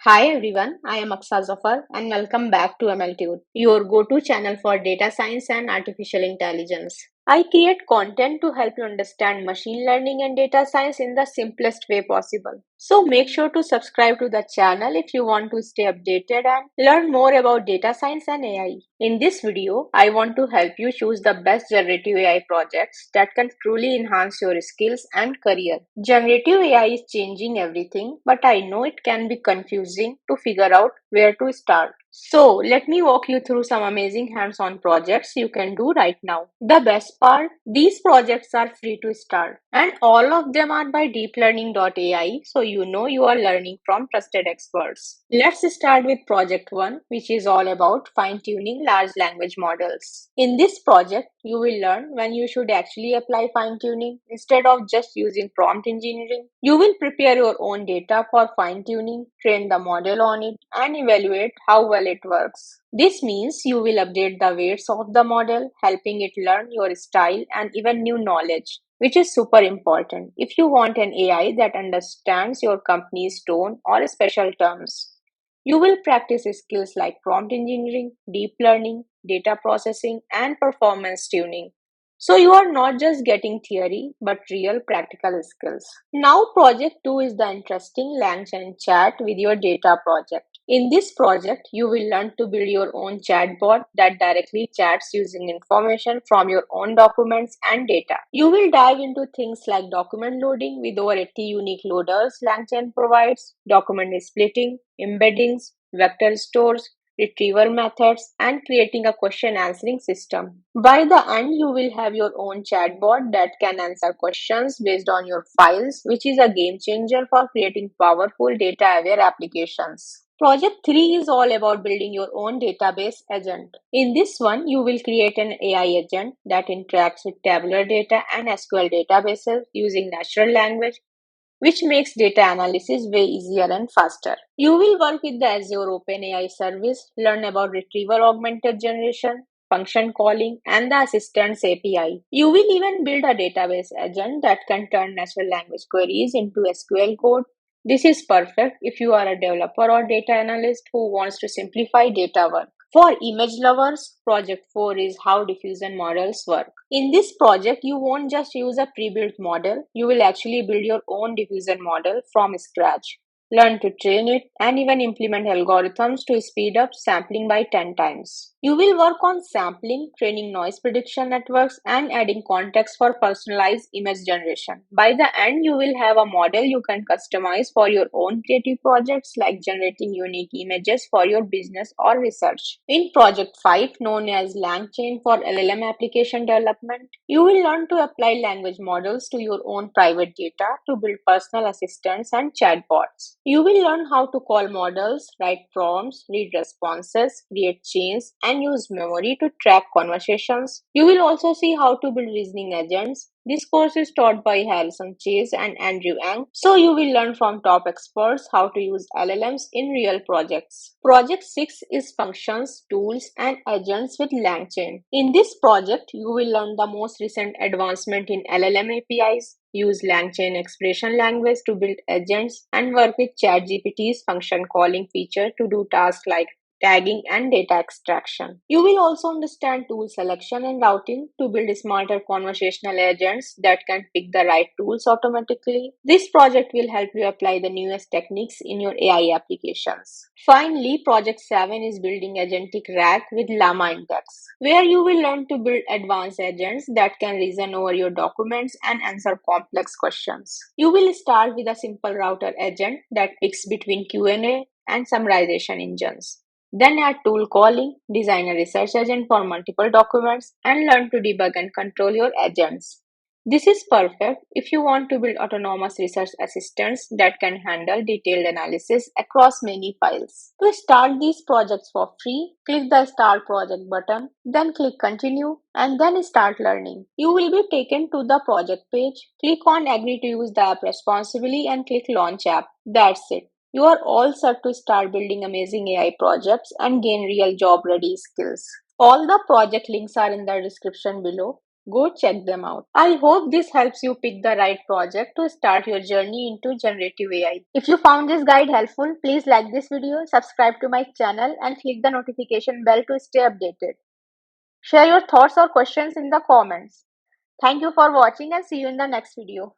Hi everyone, I am Aqsa Zafar and welcome back to MLTut, your go-to channel for data science and artificial intelligence. I create content to help you understand machine learning and data science in the simplest way possible. So make sure to subscribe to the channel if you want to stay updated and learn more about data science and AI. In this video, I want to help you choose the best generative AI projects that can truly enhance your skills and career. Generative AI is changing everything, but I know it can be confusing to figure out where to start. So, let me walk you through some amazing hands-on projects you can do right now. The best part, these projects are free to start and all of them are by DeepLearning.AI, so you know you are learning from trusted experts. Let's start with project 1, which is all about fine-tuning large language models. In this project, you will learn when you should actually apply fine-tuning instead of just using prompt engineering. You will prepare your own data for fine-tuning, train the model on it, and evaluate how well it works. This means you will update the weights of the model, helping it learn your style and even new knowledge, which is super important if you want an AI that understands your company's tone or special terms. You will practice skills like prompt engineering, deep learning, data processing, and performance tuning. So you are not just getting theory, but real practical skills. Now project 2 is the interesting LangChain chat with your data project. In this project, you will learn to build your own chatbot that directly chats using information from your own documents and data. You will dive into things like document loading with over 80 unique loaders LangChain provides, document splitting, embeddings, vector stores, retrieval methods, and creating a question answering system. By the end, you will have your own chatbot that can answer questions based on your files, which is a game changer for creating powerful data aware applications. Project 3 is all about building your own database agent. In this one, you will create an AI agent that interacts with tabular data and SQL databases using natural language, which makes data analysis way easier and faster. You will work with the Azure OpenAI service, learn about retrieval augmented generation, function calling, and the Assistants API. You will even build a database agent that can turn natural language queries into SQL code. This is perfect if you are a developer or data analyst who wants to simplify data work. For image lovers, project 4 is how diffusion models work. In this project, you won't just use a pre-built model, you will actually build your own diffusion model from scratch. Learn to train it and even implement algorithms to speed up sampling by 10 times. You will work on sampling, training noise prediction networks, and adding context for personalized image generation. By the end, you will have a model you can customize for your own creative projects like generating unique images for your business or research. In Project 5, known as LangChain for LLM application development, you will learn to apply language models to your own private data to build personal assistants and chatbots. You will learn how to call models, write prompts, read responses, create chains, and use memory to track conversations. You will also see how to build reasoning agents. This course is taught by Harrison Chase and Andrew Ang, so you will learn from top experts how to use LLMs in real projects. Project 6 is functions, tools, and agents with LangChain. In this project, you will learn the most recent advancement in LLM APIs, use LangChain expression language to build agents, and work with ChatGPT's function calling feature to do tasks like tagging and data extraction. You will also understand tool selection and routing to build smarter conversational agents that can pick the right tools automatically. This project will help you apply the newest techniques in your AI applications. Finally, Project 7 is building agentic RAG with Llama Index, where you will learn to build advanced agents that can reason over your documents and answer complex questions. You will start with a simple router agent that picks between Q&A and summarization engines. Then add tool calling, design a research agent for multiple documents, and learn to debug and control your agents. This is perfect if you want to build autonomous research assistants that can handle detailed analysis across many files. To start these projects for free, click the Start Project button, then click Continue, and then Start Learning. You will be taken to the project page. Click on Agree to use the app responsibly and click Launch App. That's it. You are all set to start building amazing AI projects and gain real job ready skills. All the project links are in the description below. Go check them out. I hope this helps you pick the right project to start your journey into generative AI. If you found this guide helpful, please like this video, subscribe to my channel, and click the notification bell to stay updated. Share your thoughts or questions in the comments. Thank you for watching and see you in the next video.